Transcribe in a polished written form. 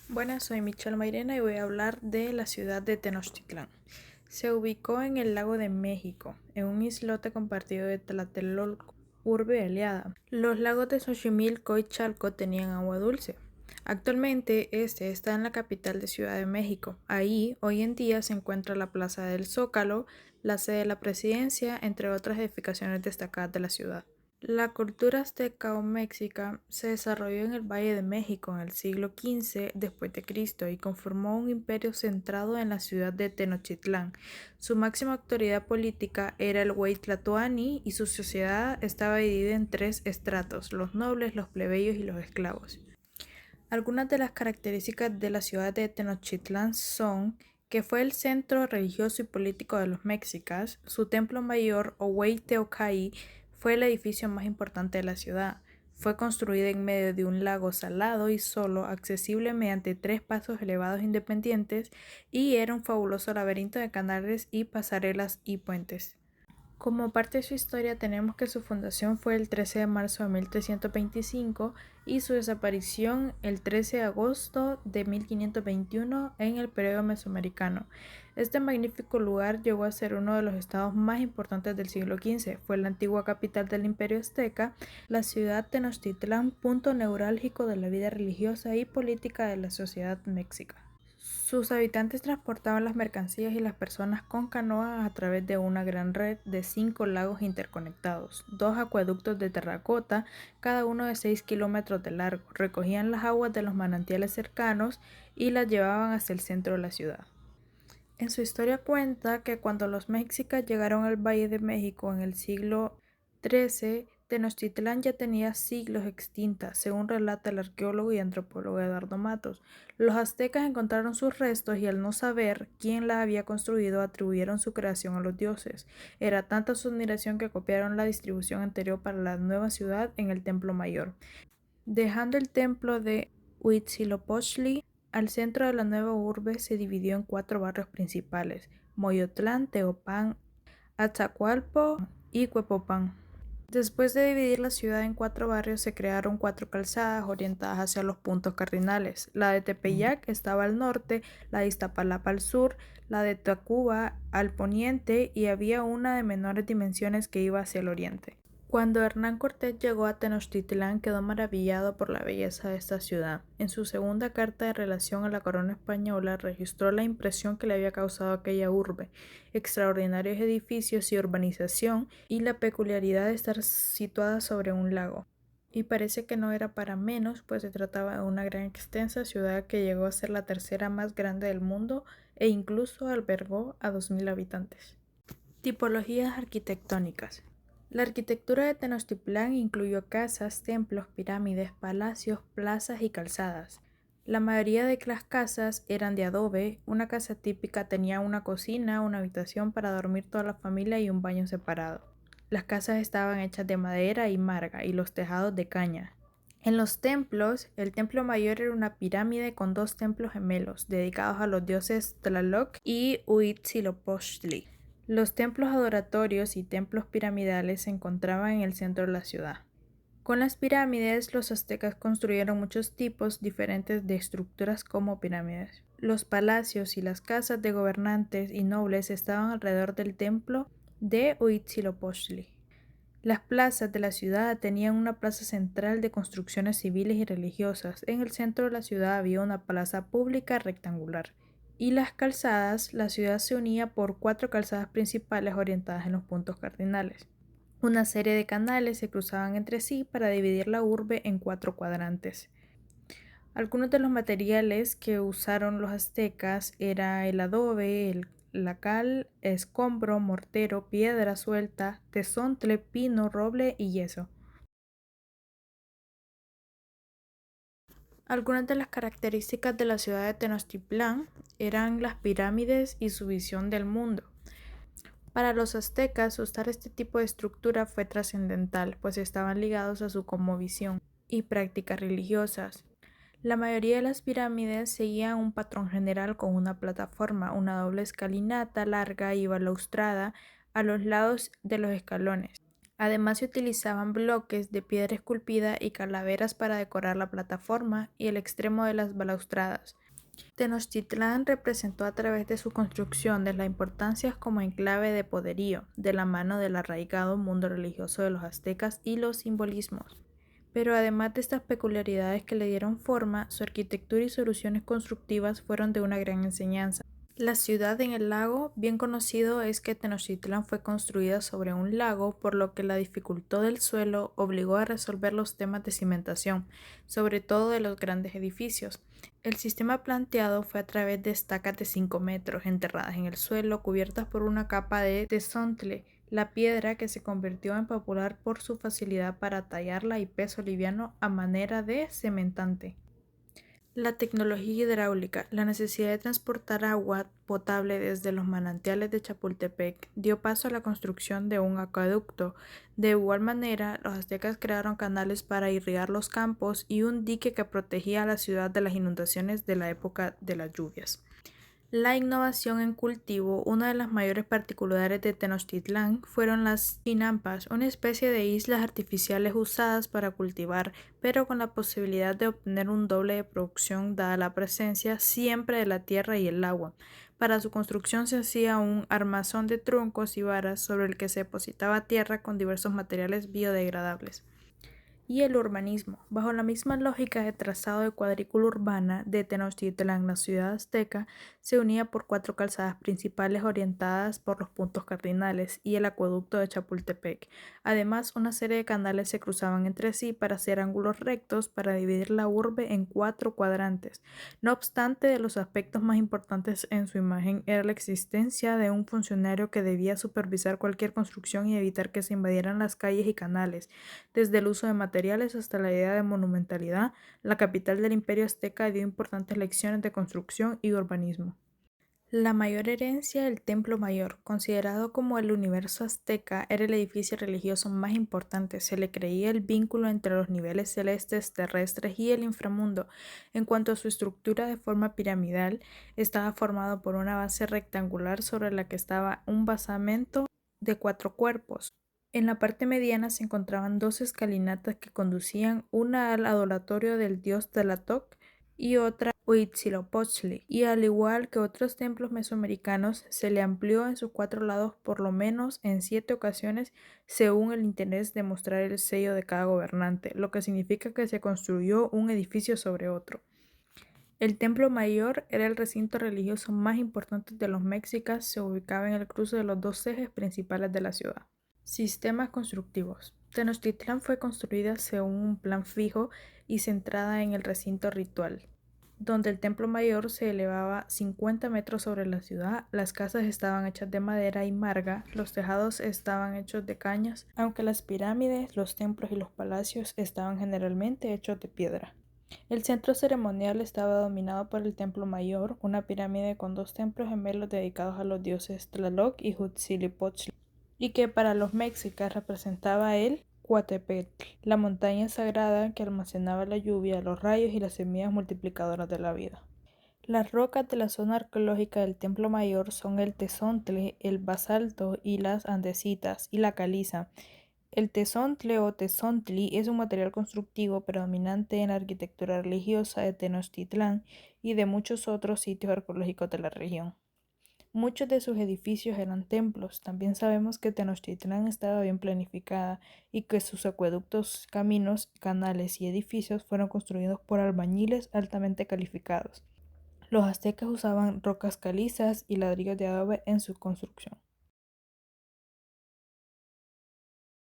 Buenas, soy Michelle Mairena y voy a hablar de la ciudad de Tenochtitlán. Se ubicó en el lago de México, en un islote compartido de Tlatelolco, urbe aliada. Los lagos de Xochimilco y Chalco tenían agua dulce. Actualmente este está en la capital de Ciudad de México. Ahí, hoy en día, se encuentra la Plaza del Zócalo, la sede de la presidencia, entre otras edificaciones destacadas de la ciudad. La cultura azteca o mexica se desarrolló en el Valle de México en el siglo XV después de Cristo y conformó un imperio centrado en la ciudad de Tenochtitlán. Su máxima autoridad política era el Huey Tlatoani y su sociedad estaba dividida en tres estratos: los nobles, los plebeyos y los esclavos. Algunas de las características de la ciudad de Tenochtitlán son que fue el centro religioso y político de los mexicas. Su templo mayor, o Hueyteocalli, fue el edificio más importante de la ciudad. Fue construida en medio de un lago salado y solo, accesible mediante tres pasos elevados independientes, y era un fabuloso laberinto de canales y pasarelas y puentes. Como parte de su historia tenemos que su fundación fue el 13 de marzo de 1325 y su desaparición el 13 de agosto de 1521 en el periodo mesoamericano. Este magnífico lugar llegó a ser uno de los estados más importantes del siglo XV. Fue la antigua capital del Imperio Azteca, la ciudad Tenochtitlán, punto neurálgico de la vida religiosa y política de la sociedad mexica. Sus habitantes transportaban las mercancías y las personas con canoas a través de una gran red de 5 lagos interconectados, 2 acueductos de terracota, cada uno de 6 kilómetros de largo. Recogían las aguas de los manantiales cercanos y las llevaban hasta el centro de la ciudad. En su historia cuenta que cuando los mexicas llegaron al Valle de México en el siglo XIII, Tenochtitlán ya tenía siglos extinta, según relata el arqueólogo y antropólogo Eduardo Matos. Los aztecas encontraron sus restos y, al no saber quién la había construido, atribuyeron su creación a los dioses. Era tanta su admiración que copiaron la distribución anterior para la nueva ciudad en el Templo Mayor, dejando el templo de Huitzilopochtli. Al centro de la nueva urbe se dividió en 4 barrios principales: Moyotlán, Teopan, Atzacoalco y Huepopan. Después de dividir la ciudad en 4 barrios, se crearon 4 calzadas orientadas hacia los puntos cardinales. La de Tepeyac estaba al norte, la de Iztapalapa al sur, la de Tacuba al poniente, y había una de menores dimensiones que iba hacia el oriente. Cuando Hernán Cortés llegó a Tenochtitlán, quedó maravillado por la belleza de esta ciudad. En su segunda carta de relación a la corona española registró la impresión que le había causado aquella urbe: extraordinarios edificios y urbanización, y la peculiaridad de estar situada sobre un lago. Y parece que no era para menos, pues se trataba de una gran extensa ciudad que llegó a ser la tercera más grande del mundo e incluso albergó a 2000 habitantes. Tipologías arquitectónicas. La arquitectura de Tenochtitlán incluyó casas, templos, pirámides, palacios, plazas y calzadas. La mayoría de las casas eran de adobe. Una casa típica tenía una cocina, una habitación para dormir toda la familia y un baño separado. Las casas estaban hechas de madera y marga y los tejados de caña. En los templos, el templo mayor era una pirámide con 2 templos gemelos dedicados a los dioses Tlaloc y Huitzilopochtli. Los templos adoratorios y templos piramidales se encontraban en el centro de la ciudad. Con las pirámides, los aztecas construyeron muchos tipos diferentes de estructuras como pirámides. Los palacios y las casas de gobernantes y nobles estaban alrededor del templo de Huitzilopochtli. Las plazas de la ciudad tenían una plaza central de construcciones civiles y religiosas. En el centro de la ciudad había una plaza pública rectangular. Y las calzadas, la ciudad se unía por 4 calzadas principales orientadas en los puntos cardinales. Una serie de canales se cruzaban entre sí para dividir la urbe en 4 cuadrantes. Algunos de los materiales que usaron los aztecas era el adobe, la cal, escombro, mortero, piedra suelta, tezontle, pino, roble y yeso. Algunas de las características de la ciudad de Tenochtitlán eran las pirámides y su visión del mundo. Para los aztecas, usar este tipo de estructura fue trascendental, pues estaban ligados a su cosmovisión y prácticas religiosas. La mayoría de las pirámides seguían un patrón general con una plataforma, una doble escalinata larga y balaustrada a los lados de los escalones. Además se utilizaban bloques de piedra esculpida y calaveras para decorar la plataforma y el extremo de las balaustradas. Tenochtitlán representó a través de su construcción de la importancia como enclave de poderío, de la mano del arraigado mundo religioso de los aztecas y los simbolismos. Pero además de estas peculiaridades que le dieron forma, su arquitectura y soluciones constructivas fueron de una gran enseñanza. La ciudad en el lago, bien conocido es que Tenochtitlán fue construida sobre un lago, por lo que la dificultad del suelo obligó a resolver los temas de cimentación, sobre todo de los grandes edificios. El sistema planteado fue a través de estacas de 5 metros enterradas en el suelo, cubiertas por una capa de tezontle, la piedra que se convirtió en popular por su facilidad para tallarla y peso liviano a manera de cementante. La tecnología hidráulica, la necesidad de transportar agua potable desde los manantiales de Chapultepec dio paso a la construcción de un acueducto. De igual manera, los aztecas crearon canales para irrigar los campos y un dique que protegía a la ciudad de las inundaciones de la época de las lluvias. La innovación en cultivo, una de las mayores particularidades de Tenochtitlán, fueron las chinampas, una especie de islas artificiales usadas para cultivar, pero con la posibilidad de obtener un doble de producción dada la presencia siempre de la tierra y el agua. Para su construcción se hacía un armazón de troncos y varas sobre el que se depositaba tierra con diversos materiales biodegradables. Y el urbanismo. Bajo la misma lógica de trazado de cuadrícula urbana de Tenochtitlán, la ciudad azteca se unía por 4 calzadas principales orientadas por los puntos cardinales y el acueducto de Chapultepec. Además, una serie de canales se cruzaban entre sí para hacer ángulos rectos para dividir la urbe en 4 cuadrantes. No obstante, de los aspectos más importantes en su imagen era la existencia de un funcionario que debía supervisar cualquier construcción y evitar que se invadieran las calles y canales. Desde el uso de materiales hasta la idea de monumentalidad, la capital del Imperio Azteca dio importantes lecciones de construcción y urbanismo. La mayor herencia, el Templo Mayor, considerado como el universo azteca, era el edificio religioso más importante. Se le creía el vínculo entre los niveles celestes, terrestres y el inframundo. En cuanto a su estructura de forma piramidal, estaba formado por una base rectangular sobre la que estaba un basamento de 4 cuerpos. En la parte mediana se encontraban 2 escalinatas que conducían, una al adoratorio del dios Tlaloc y otra Huitzilopochtli, y al igual que otros templos mesoamericanos, se le amplió en sus 4 lados por lo menos en 7 ocasiones según el interés de mostrar el sello de cada gobernante, lo que significa que se construyó un edificio sobre otro. El Templo Mayor era el recinto religioso más importante de los mexicas, se ubicaba en el cruce de los 2 ejes principales de la ciudad. Sistemas constructivos. Tenochtitlán fue construida según un plan fijo y centrada en el recinto ritual, donde el templo mayor se elevaba 50 metros sobre la ciudad. Las casas estaban hechas de madera y marga, los tejados estaban hechos de cañas, aunque las pirámides, los templos y los palacios estaban generalmente hechos de piedra. El centro ceremonial estaba dominado por el templo mayor, una pirámide con 2 templos gemelos dedicados a los dioses Tlaloc y Huitzilopochtli, y que para los mexicas representaba el Coatepetl, la montaña sagrada que almacenaba la lluvia, los rayos y las semillas multiplicadoras de la vida. Las rocas de la zona arqueológica del Templo Mayor son el tezontle, el basalto y las andesitas y la caliza. El tezontle o tezontli es un material constructivo predominante en la arquitectura religiosa de Tenochtitlán y de muchos otros sitios arqueológicos de la región. Muchos de sus edificios eran templos. También sabemos que Tenochtitlán estaba bien planificada y que sus acueductos, caminos, canales y edificios fueron construidos por albañiles altamente calificados. Los aztecas usaban rocas calizas y ladrillos de adobe en su construcción.